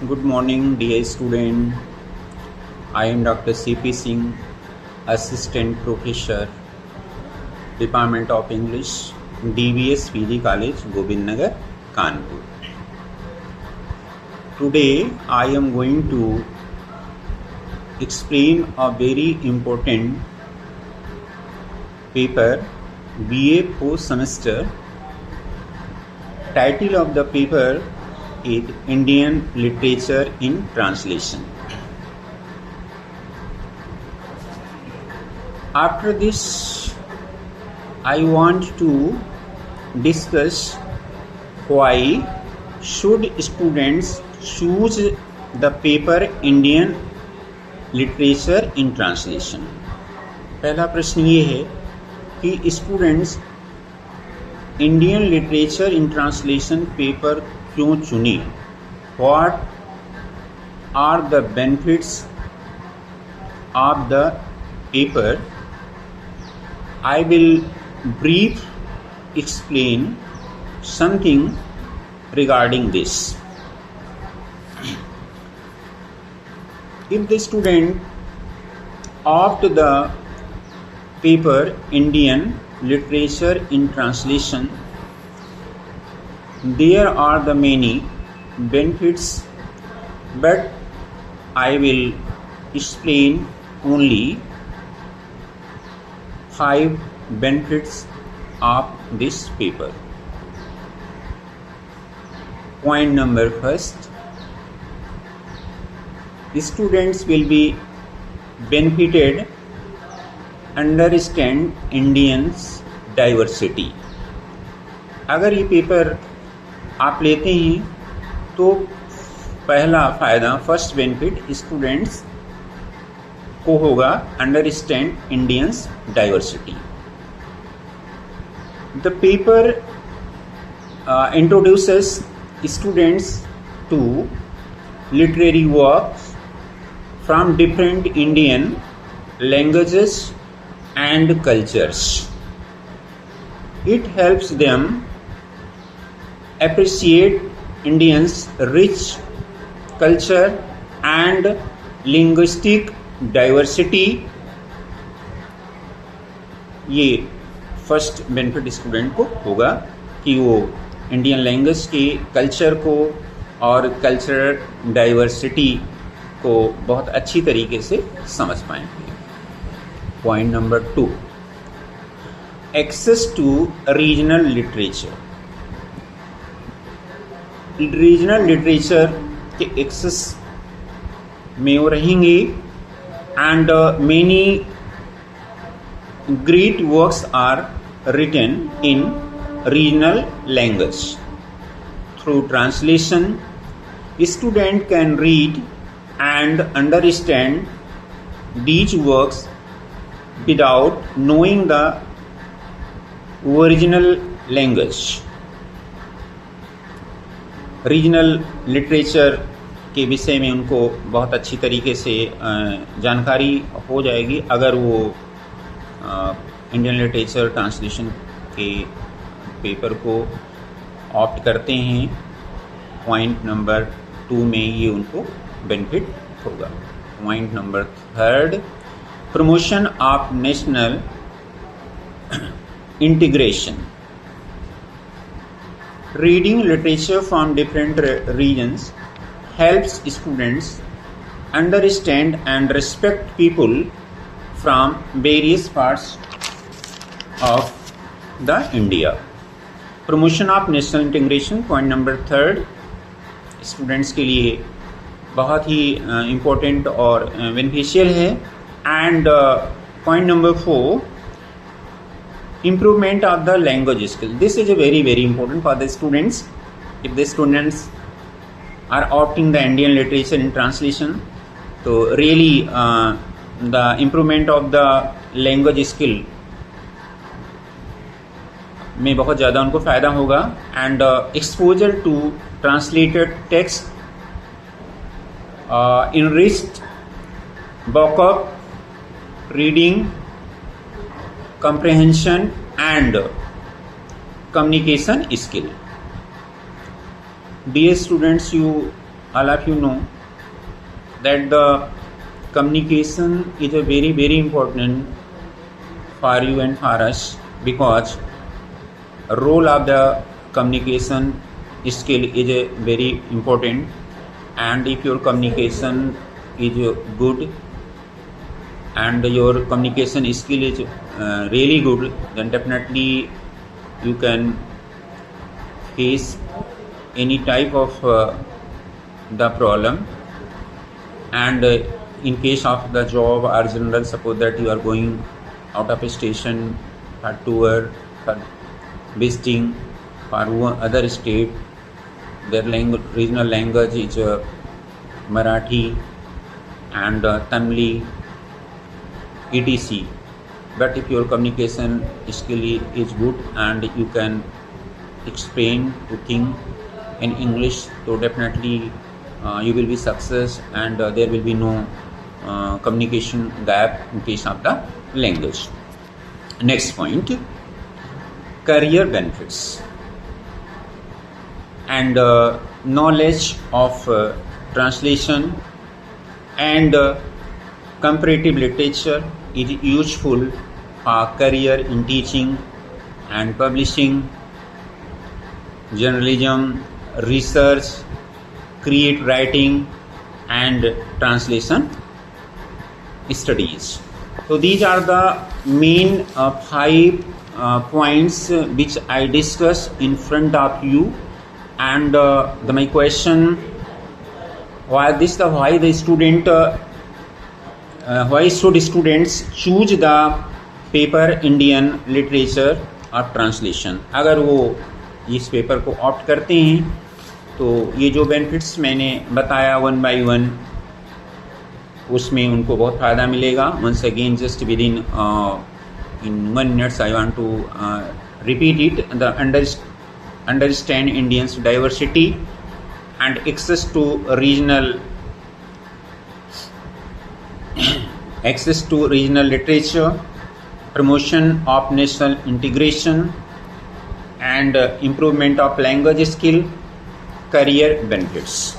Good morning, dear student. I am Dr. C.P. Singh, Assistant Professor, Department of English, DBS PG College, Gobindnagar, Kanpur. Today, I am going to explain a very important paper, BA post semester. Title of the paper is Indian Literature in Translation. After this, I want to discuss why should students choose the paper Indian Literature in Translation. पहला प्रश्न ये है कि students Indian literature in translation paper क्यों चुने. What are the benefits of the paper. I will brief explain something regarding this. If the student opt the paper Indian Literature in Translation, there are the many benefits, but I will explain only 5 benefits of this paper. Point number first, students will be benefited understand Indians diversity. अगर ये paper आप लेते हैं तो पहला फ़ायदा, first benefit students को होगा understand Indians diversity. The paper introduces students to literary works from different Indian languages and cultures. It helps them appreciate Indians' rich culture and linguistic diversity. ये फर्स्ट बेनिफिट स्टूडेंट को होगा कि वो Indian language के culture को और cultural diversity को बहुत अच्छी तरीके से समझ पाएंगे. Point number 2, access to regional literature. Regional literature के एक्सेस में वो रहेंगे and many great works are written in regional language. Through translation, student can read and understand these works without knowing the original language. Regional literature के विषय में उनको बहुत अच्छी तरीके से जानकारी हो जाएगी अगर वो इंडियन लिटरेचर ट्रांसलेशन के पेपर को ऑप्ट करते हैं. पॉइंट नंबर 2 में ये उनको बेनिफिट होगा. Point number 3, promotion of national integration. Reading literature from different regions helps students understand and respect people from various parts of the India. Promotion of national integration. Point number 3 students के लिए बहुत ही important और beneficial है. And point number 4, improvement of the language skill. This is a very important for the students. If the students are opting the Indian literature in translation, so really the improvement of the language skill में बहुत ज़्यादा उनको फ़ायदा होगा. and exposure to translated text, enriched vocab, reading comprehension and communication skill. Dear students, you all of you know that the communication is a very, very important for you and for us, because role of the communication skill is a very important, and if your communication is good and your communication skill is really good, then definitely you can face any type of the problem. And in case of the job or general, suppose that you are going out of a station for tour, for visiting for other state, their regional language is Marathi and Tamil, etc. But if your communication skill is good and you can explain to thing in English, so definitely you will be success, and there will be no communication gap in case of the language. Next point, career benefits and knowledge of translation and comparative literature is useful for career in teaching and publishing, journalism, research, creative writing and translation studies. So these are the main 5 points which I discuss in front of you, and my question, why should students choose the paper Indian literature और translation. अगर वो इस paper को opt करते हैं तो ये जो बेनिफिट्स मैंने बताया 1 by 1 उसमें उनको बहुत फ़ायदा मिलेगा. Once again just within 1 minute I want to repeat it. The understand Indians diversity and access to regional literature, promotion of national integration and improvement of language skill, career benefits.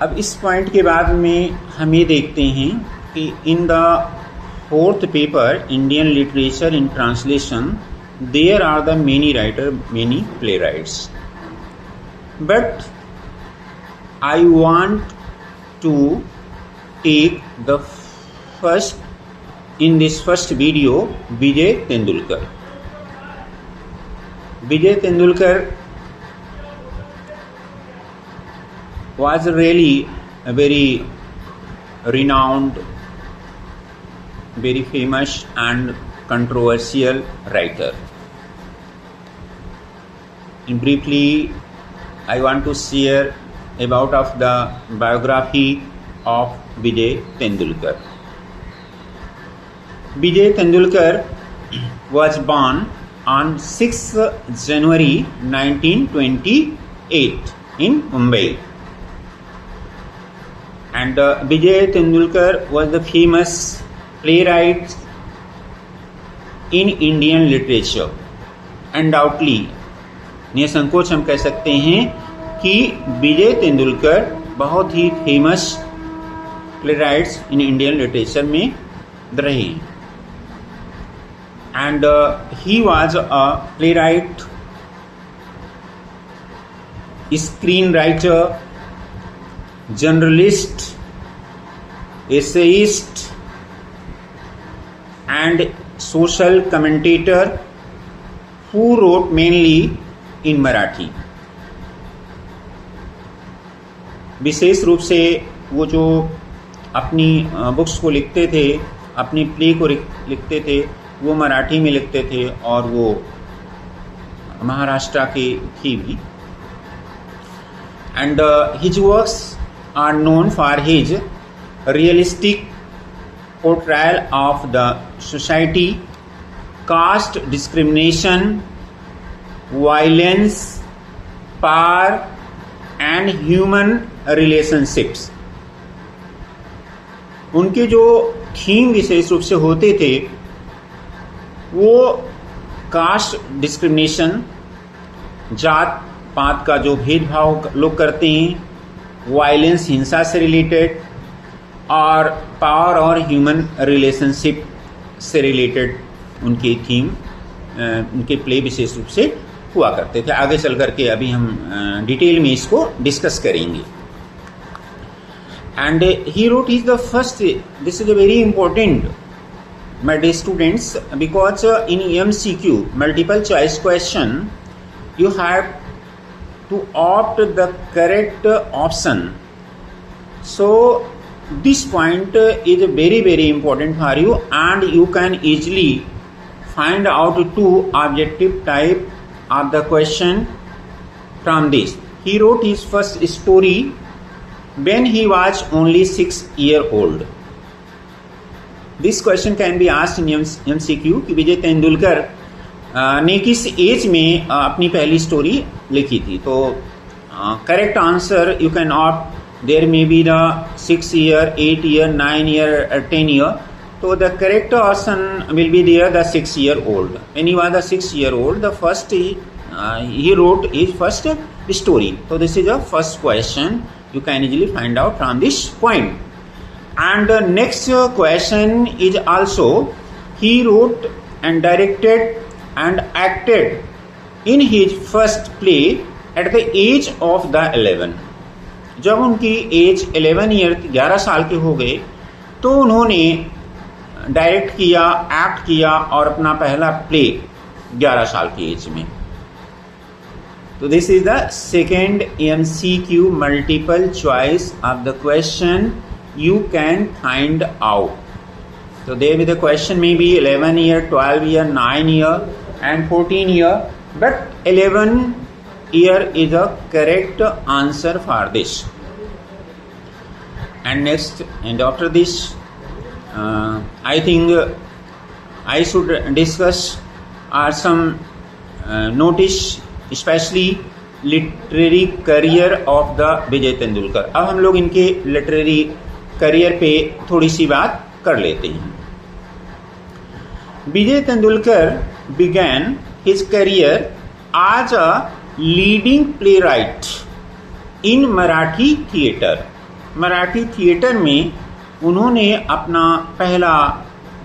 अब इस point के बाद में हम ये देखते हैं कि in the 4th paper Indian literature in translation there are the many writer, many playwrights. But I want to take the first in this first video Vijay Tendulkar. Vijay Tendulkar was really a very renowned, very famous and controversial writer. In briefly, I want to share about of the biography of Vijay Tendulkar. Vijay Tendulkar was born on 6th January 1928 in Mumbai. And Vijay Tendulkar was the famous playwright in Indian literature. Undoubtedly, निसंकोच हम कह सकते हैं कि विजय तेंदुलकर बहुत ही famous प्लेराइट्स in Indian literature में रहे. And he was a playwright, screen writer, journalist, essayist and social commentator who wrote mainly in Marathi. विशेष रूप से वो जो अपनी बुक्स को लिखते थे, अपनी प्ले को लिखते थे, वो मराठी में लिखते थे और वो महाराष्ट्र के थी भी. And his works are known for his realistic portrayal of the society, caste discrimination, violence, power and human relationships. उनके जो थीम विशेष रूप से होते थे वो कास्ट डिस्क्रिमिनेशन, जात पात का जो भेदभाव लोग करते हैं, वायलेंस हिंसा से रिलेटेड, और पावर और ह्यूमन रिलेशनशिप से रिलेटेड उनकी थीम, उनके प्ले विशेष रूप से हुआ करते थे। आगे चल करके अभी हम डिटेल में इसको डिस्कस करेंगे। And he wrote is the first, this is a very important my dear students, because in MCQ multiple choice question you have to opt the correct option, so this point is very important for you, and you can easily find out two objective type of the question from this. He wrote his first story when he was only 6 years old. This question can be asked in MCQ कि विजय तेंदुलकर ने किस as में अपनी पहली story लिखी थी। तो correct answer you can opt, there may be the 6 year, 8 year, 9 year, 10 year. तो the correct option will be there the 6 year old. When he was the 6 year old, the first he wrote his first story. So this is the first question. You can easily find out from this point. And the next question is also, he wrote and directed and acted in his first play at the age of the 11. जब उनकी as 11 साल के हो गए तो उन्होंने direct किया, act किया और अपना पहला प्ले 11 साल की एज में। तो this is the second MCQ multiple choice of the question you can find out. So there with the question may be 11 year, 12 year, 9 year and 14 year, but 11 year is a correct answer for this. And next, and after this I think I should discuss some notice especially literary career of the Vijay Tendulkar. अब हम लोग इनके literary career पे थोड़ी सी बात कर लेते हैं। Vijay Tendulkar began his career as a leading playwright in Marathi theatre. Marathi theatre में उन्होंने अपना पहला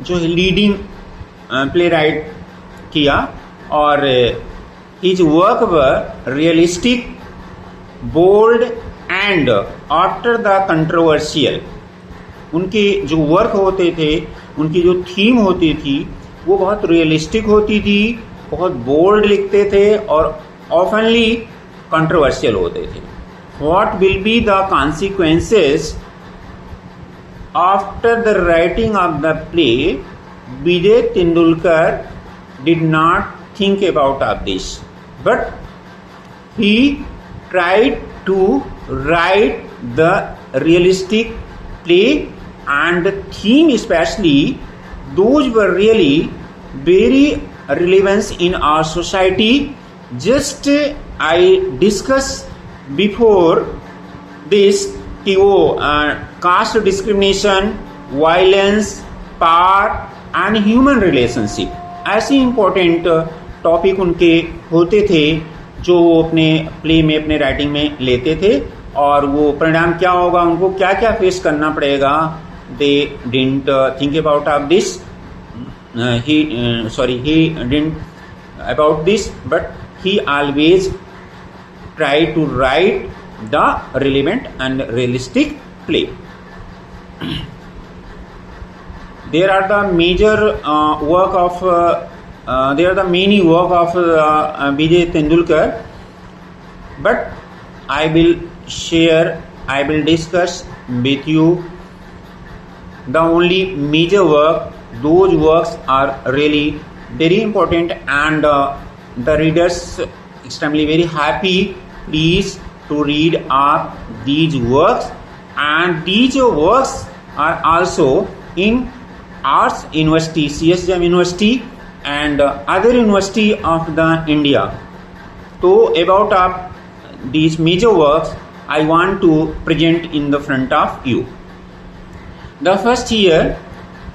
जो है लीडिंग प्लेराइट किया, और his work were realistic, bold and after the controversial. उनके जो वर्क होते थे, उनकी जो थीम होती थी वो बहुत रियलिस्टिक होती थी, बहुत बोल्ड लिखते थे और ऑफनली कंट्रोवर्शियल होते थे। What will be the consequences after the writing of the play? Vijay Tendulkar did not think about this, but he tried to write the realistic play, and the theme especially, those were really very relevant in our society. Just I discussed before this कि वो caste discrimination, violence, power and human relationship ऐसे important topic उनके होते थे जो वो अपने play में, अपने राइटिंग में लेते थे, और वो परिणाम क्या होगा, उनको क्या क्या फेस करना पड़ेगा, they didn't think about of this, he didn't about this, but he always tried to write the relevant and realistic play. There are the major work of there are the many work of Vijay Tendulkar, but I will discuss with you the only major work. Those works are really very important, and the readers extremely very happy please to read up these works, and these works are also in Arts University, CSM University and other university of the India. So about these major works I want to present in the front of you. The first here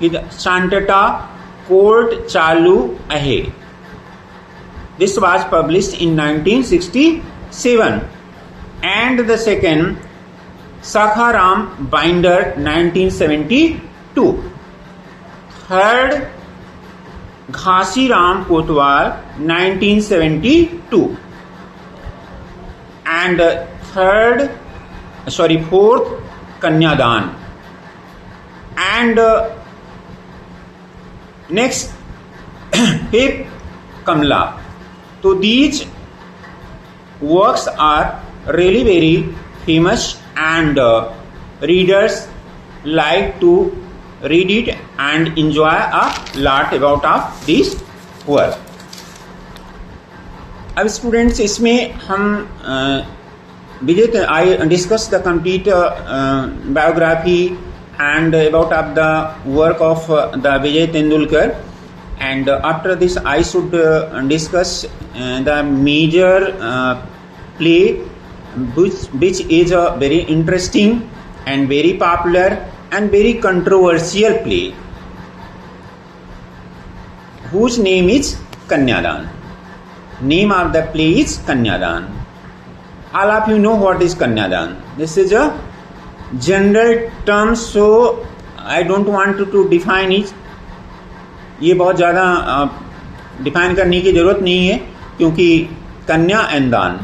is Shantata Court Chalu Ahe. This was published in 1967. 7 and the second Sakharam Binder 1972, third Ghasiram Kotwal 1972 and fourth Kanyadan and next fifth Kamla. So these works are really very famous and readers like to read it and enjoy a lot about of this work. अब students इसमें हम Vijay I discuss the complete biography and about of the work of the Vijay Tendulkar, and after this I should discuss the major play which is a very interesting and very popular and very controversial play whose name is Kanyadan. Name of the play is Kanyadan. All of you know what is Kanyadan. This is a general term, so I don't want to define it. ये बहुत ज़्यादा define करने की ज़रूरत नहीं है, क्योंकि कन्या एंड दान,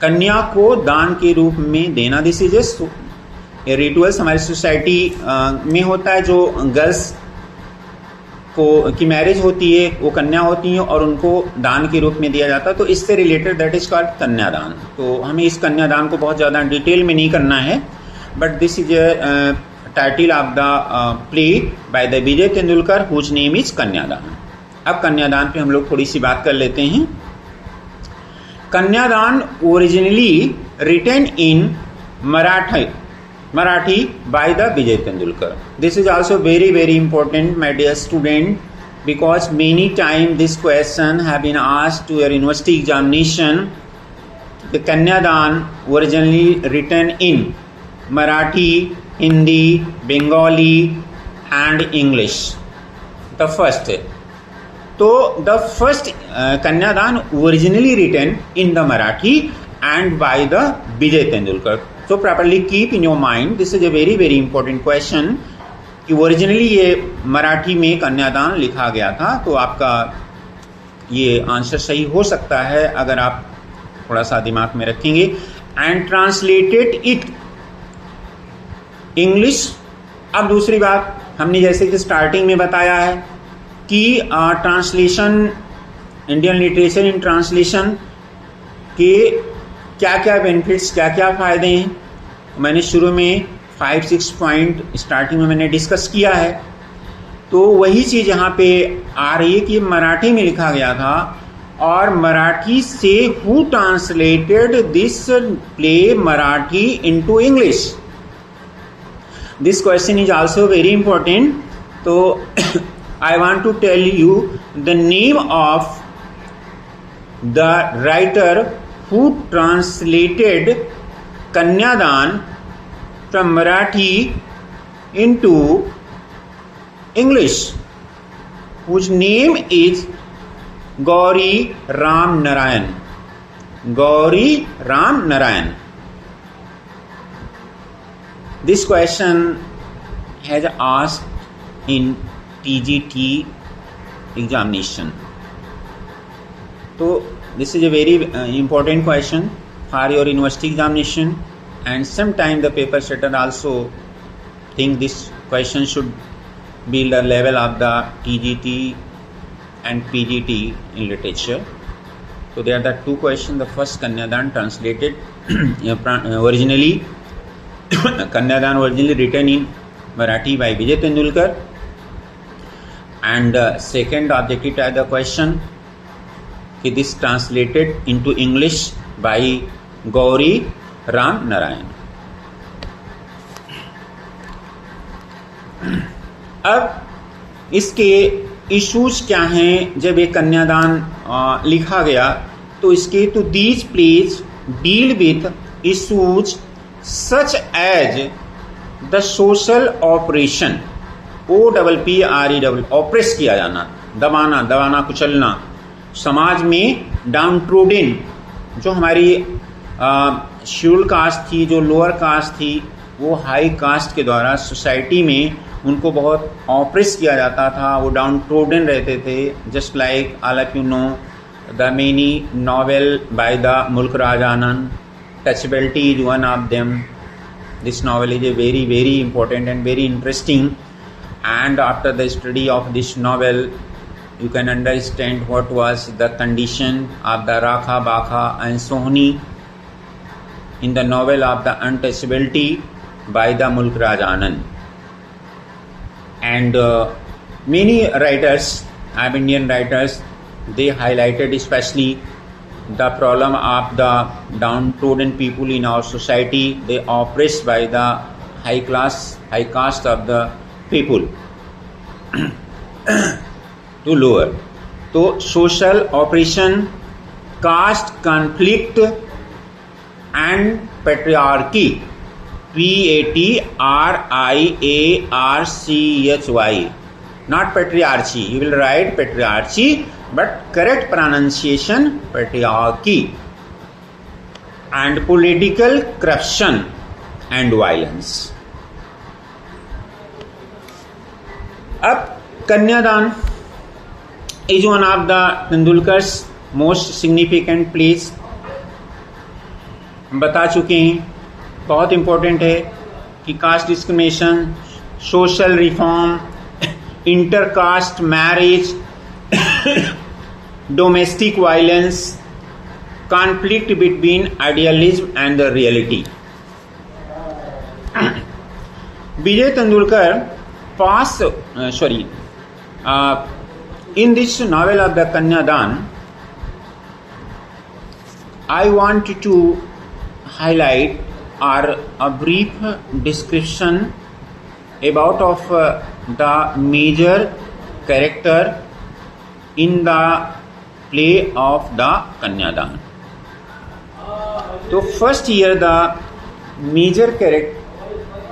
कन्या को दान के रूप में देना, दिस इज ए रिचुअल्स हमारी सोसाइटी में होता है. जो गर्ल्स को की मैरिज होती है वो कन्या होती हैं और उनको दान के रूप में दिया जाता है, तो इससे रिलेटेड दैट इज कॉल्ड कन्यादान. तो हमें इस कन्यादान को बहुत ज़्यादा डिटेल में नहीं करना है, but this is a title of the play by the Vijay Tendulkar whose name is Kanyadan. अब कन्यादान पे हम लोग थोड़ी सी बात कर लेते हैं. Kanyadan originally written in Marathi by the Vijay Tendulkar. This is also very very important, my dear student, because many times this question have been asked to your university examination. The Kanyadan originally written in Marathi, Hindi, Bengali and English. The first. So the first Kanyadan originally written in the Marathi and by the Vijay Tendulkar. So properly keep in your mind, this is a very very important question कि originally ये मराठी में कन्यादान लिखा गया था. तो आपका ये आंसर सही हो सकता है अगर आप थोड़ा सा दिमाग में रखेंगे. And translated it English. अब दूसरी बात, हमने जैसे कि स्टार्टिंग में बताया है कि translation, Indian literature in translation के क्या क्या बेनिफिट्स, क्या क्या फ़ायदे हैं, मैंने शुरू में 5-6 पॉइंट स्टार्टिंग में मैंने डिस्कस किया है. तो वही चीज़ यहाँ पे आ रही है कि मराठी में लिखा गया था और मराठी से who translated this play Marathi into English. This question is also very important. तो I want to tell you the name of the writer who translated Kanyadan from Marathi into English, whose name is Gauri Ram Narayan. Gauri Ram Narayan. This question has asked in TGT examination. So this is a very important question for your university examination, and sometimes the paper setter also think this question should be the level of the TGT and PGT in literature. So there are the two questions. The first, Kanyadan translated originally Kanyadan originally written in Marathi by Vijay Tendulkar, and second objective type the question, it is translated into English by Gauri Ram Narayan. अब इसके issues क्या हैं. जब एक कन्यादान लिखा गया तो इसके तो these plays deal with issues such as the social operation, OPPRE, oppress किया जाना, दबाना, कुचलना, समाज में डाउन ट्रोडन जो हमारी शेड्यूल कास्ट थी, जो लोअर कास्ट थी, वो हाई कास्ट के द्वारा सोसाइटी में उनको बहुत ऑप्रेस किया जाता था, वो डाउन ट्रोडन रहते थे. Just like all of you know the many novel by the Mulk Raj Anand. Touchability is one of them. This novel is a very, very important and very interesting, and after the study of this novel you can understand what was the condition of the Rakha, Bakha and Sohni in the novel of the Untouchability by the Mulk Raj Anand. And many writers, Indian writers, they highlighted especially the problem of the downtrodden people in our society. They are oppressed by the high caste of the people to lower. So social oppression, caste conflict and patriarchy. PATRIARCHY, not patriarchy. You will write patriarchy, but correct pronunciation patriarchy. And political corruption and violence. अब कन्यादान is one of the Tendulkar's most significant place. हम बता चुके हैं, बहुत important है कि caste discrimination, social reform, intercaste marriage, domestic violence, conflict between idealism and the reality. Vijay Tendulkar in this novel of the Kanyadan, I want to highlight or a brief description about of the major character in the play of the Kanyadan. So first here the major character,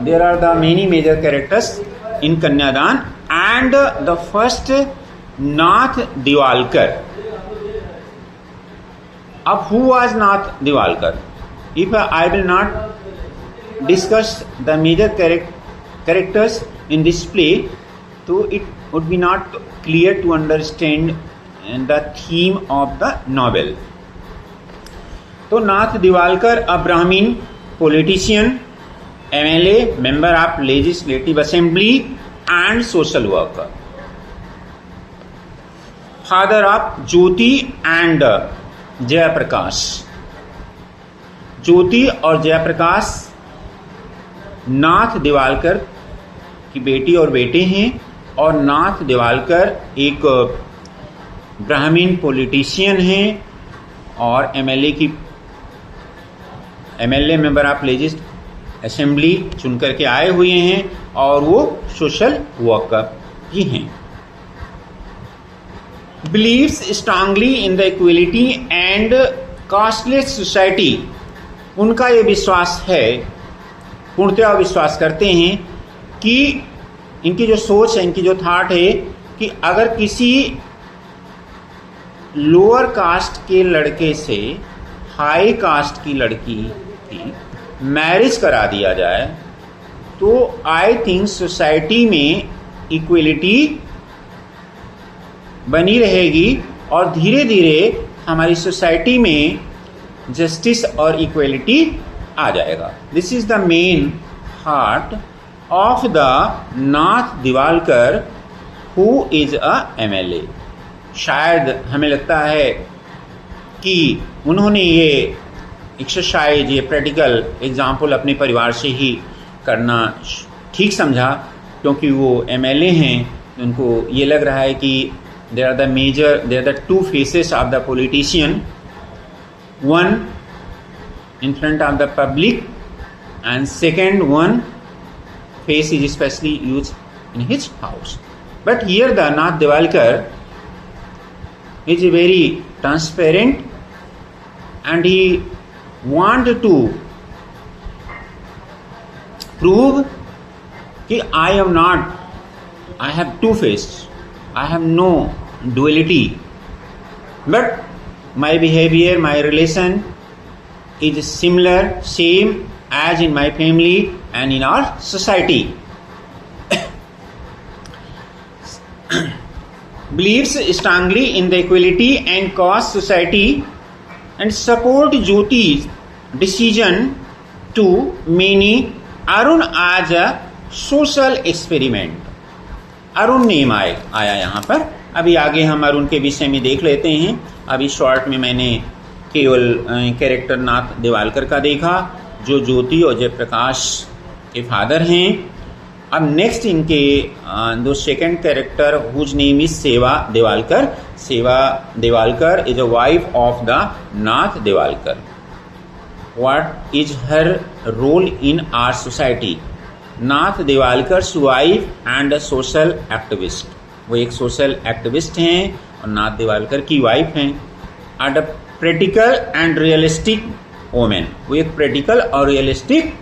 there are the many major characters in Kanyadan, and the first Nath Diwalkar. अब who was Nath Diwalkar? If I will not discuss the major characters in this play, so it would be not clear to understand the theme of the novel. तो नाथ दिवालकर a Brahmin politician, MLA, member of Legislative Assembly and social worker. Father of Jyoti and Jayaprakash. ज्योति और जयप्रकाश नाथ दिवालकर की बेटी और बेटे हैं, और नाथ दिवालकर एक Brahmin politician हैं और MLA member of legislative assembly चुन करके आए हुए हैं, और वो सोशल वर्कर भी हैं. Believes strongly in the equality and casteless society. उनका ये विश्वास है, पूर्णतया विश्वास करते हैं कि इनकी जो सोच है, इनकी जो थाट है कि अगर किसी लोअर कास्ट के लड़के से हाई कास्ट की लड़की की मैरिज करा दिया जाए तो आई थिंक सोसाइटी में इक्वलिटी बनी रहेगी और धीरे धीरे हमारी सोसाइटी में जस्टिस और इक्वलिटी आ जाएगा. This is the main heart of the Nath Diwalkar who is a MLA. शायद हमें लगता है कि उन्होंने ये एक्सरसाइज, ये प्रैक्टिकल एग्जाम्पल अपने परिवार से ही करना ठीक समझा, क्योंकि वो एमएलए हैं. उनको ये लग रहा है कि there are the two faces of the politician, one in front of the public and second one face is especially used in his house. But here the Nath Diwalkar is very transparent and he wanted to prove that I have two faces, I have no duality, but my behavior, my relation is similar, same as in my family and in our society. Believes strongly in the equality and caste society and support Jyoti's decision to many Arun as a social experiment. Arun name आया यहाँ पर। अभी आगे हम अरुण के विषय में देख लेते हैं। अभी शॉर्ट में मैंने केवल कैरेक्टर नाथ देवालकर का देखा, जो ज्योति और जयप्रकाश के फादर हैं। अब नेक्स्ट इनके दो second character whose name is Seva Devalkar. Seva Devalkar is a wife of the Nath Devalkar. What is her role in our society? Nath Devalkar wife and social activist. वो एक सोशल एक्टिविस्ट हैं और नाथ देवालकर की वाइफ हैं। And practical and realistic women. वो एक प्रैक्टिकल और रियलिस्टिक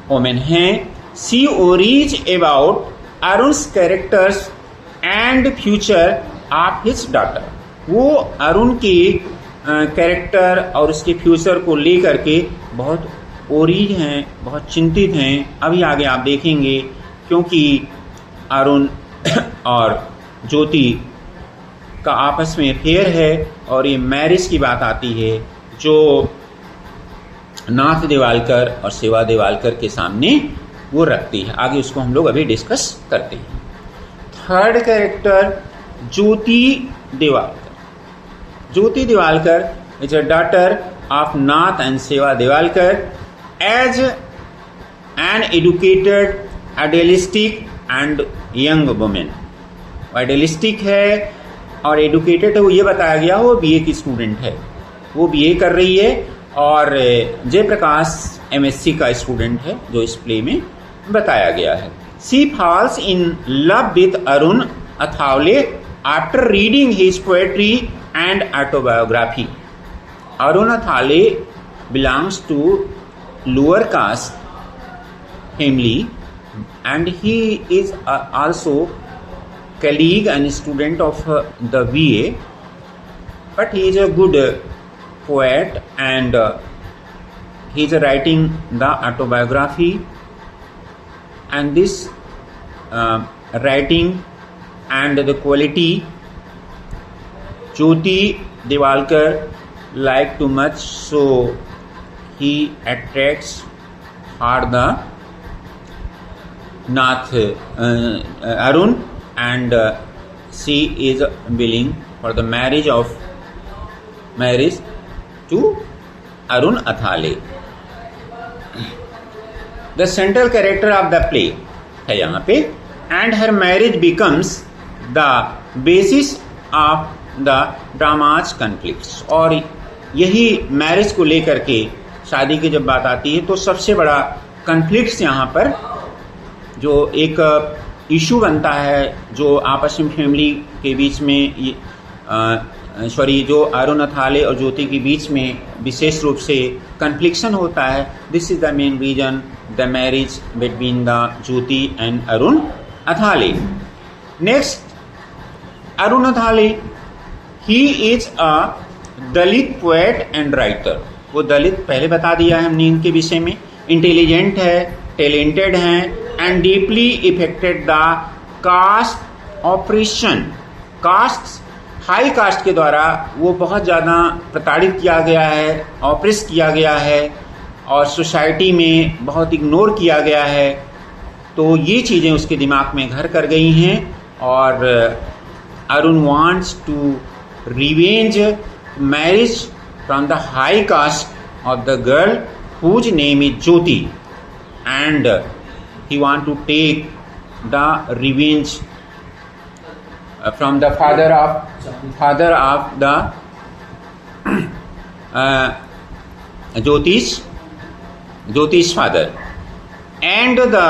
वोमेन हैं। She worries about Arun's characters and future of his daughter. वो अरुण के कैरेक्टर और उसके फ्यूचर को लेकर के बहुत ओरीज हैं, बहुत चिंतित हैं। अभी आगे आप देखेंगे, क्योंकि अरुण और ज्योति का आपस में अफेयर है और ये मैरिज की बात आती है, जो नाथ देवालकर और सेवा देवालकर के सामने वो रखती है। आगे उसको हम लोग अभी डिस्कस करते हैं। Third character Jyoti Devalkar. Jyoti Devalkar is a daughter of Nath and Seva Devalkar. As an educated, idealistic and young woman, idealistic है और educated है, वो ये बताया गया वो बीए की स्टूडेंट है, वो बीए कर रही है। और जयप्रकाश एमएससी का स्टूडेंट है, जो इस प्ले में बताया गया है। She falls in love with Arun Athawale after reading his poetry and autobiography. Arun Athawale belongs to lower caste family and he is also colleague and student of the VA, but he is a good poet and he is writing the autobiography, and this writing and the quality Jyoti Devalkar like too much, so he attracts for the Nath Arun, and she is willing for the marriage to Arun Athale. The central character of the play है यहाँ पे, and her marriage becomes the basis of the drama's conflicts. और यही marriage को लेकर के, शादी की जब बात आती है, तो सबसे बड़ा कन्फ्लिक्ट्स यहाँ पर जो एक इशू बनता है, जो आपस में फैमिली के बीच में जो अरुण अथाले और ज्योति के बीच में विशेष रूप से कन्फ्लिक्शन होता है। This is the main reason the marriage between the Jyoti and Arun Athale. Next, Arun Athale, he is a Dalit poet and writer. वो दलित पहले बता दिया है हमने इनके विषय में। इंटेलिजेंट है, टैलेंटेड हैं and deeply affected the caste operation. Caste, high caste के द्वारा वो बहुत ज़्यादा प्रताड़ित किया गया है, ऑप्रेस किया गया है और सोसाइटी में बहुत इग्नोर किया गया है। तो ये चीज़ें उसके दिमाग में घर कर गई हैं और Arun wants to revenge marriage from the high caste of the girl whose name is Jyoti, and he want to take the revenge from the father of the Jyoti's father, and the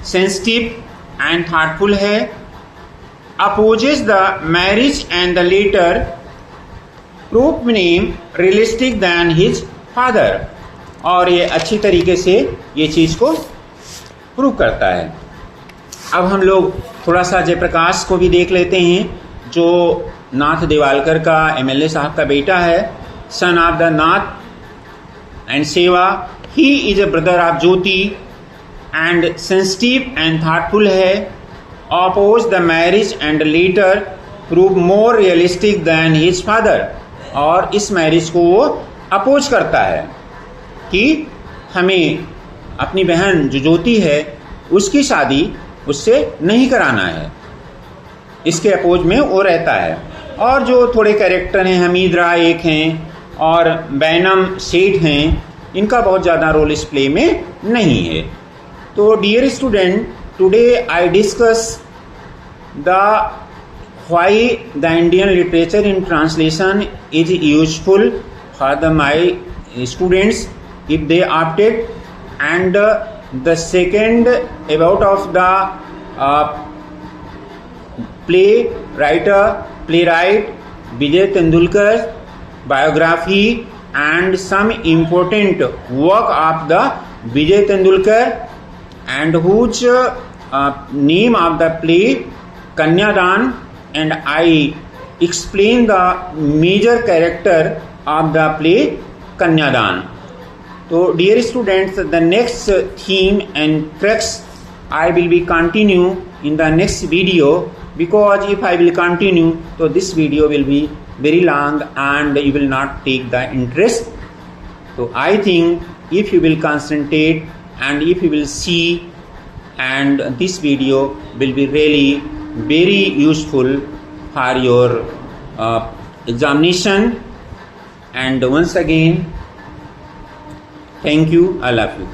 sensitive and thoughtful है, opposes the marriage and the later proof name realistic than his father. और ये अच्छी तरीके से ये चीज़ को prove करता है। अब हम लोग थोड़ा सा जयप्रकाश को भी देख लेते हैं, जो नाथ देवालकर का एमएलए साहब का बेटा है, son of the Nath and Seva. He is a brother of Jyoti and sensitive and thoughtful है. Opposed the marriage and later proved more realistic than his father. और इस मैरिज को वो अपोज करता है कि हमें अपनी बहन जो ज्योति है उसकी शादी उससे नहीं कराना है, इसके अपोज में वो रहता है. और जो थोड़े कैरेक्टर हैं, हमीद राय एक हैं और बैनम सेठ हैं, इनका बहुत ज़्यादा रोल इस प्ले में नहीं है. तो dear student, today I discuss the why the Indian literature in translation is useful for the my students if they opted, and the second about of the playwright Vijay Tendulkar biography and some important work of the Vijay Tendulkar, and whose name of the play Kanyadan, and I explain the major character of the play Kanyadan. So dear students, the next theme and crux I will be continue in the next video, because if I will continue, so this video will be very long and you will not take the interest. So I think if you will concentrate and if you will see, and this video will be really very useful for your examination. And once again, thank you. I love you.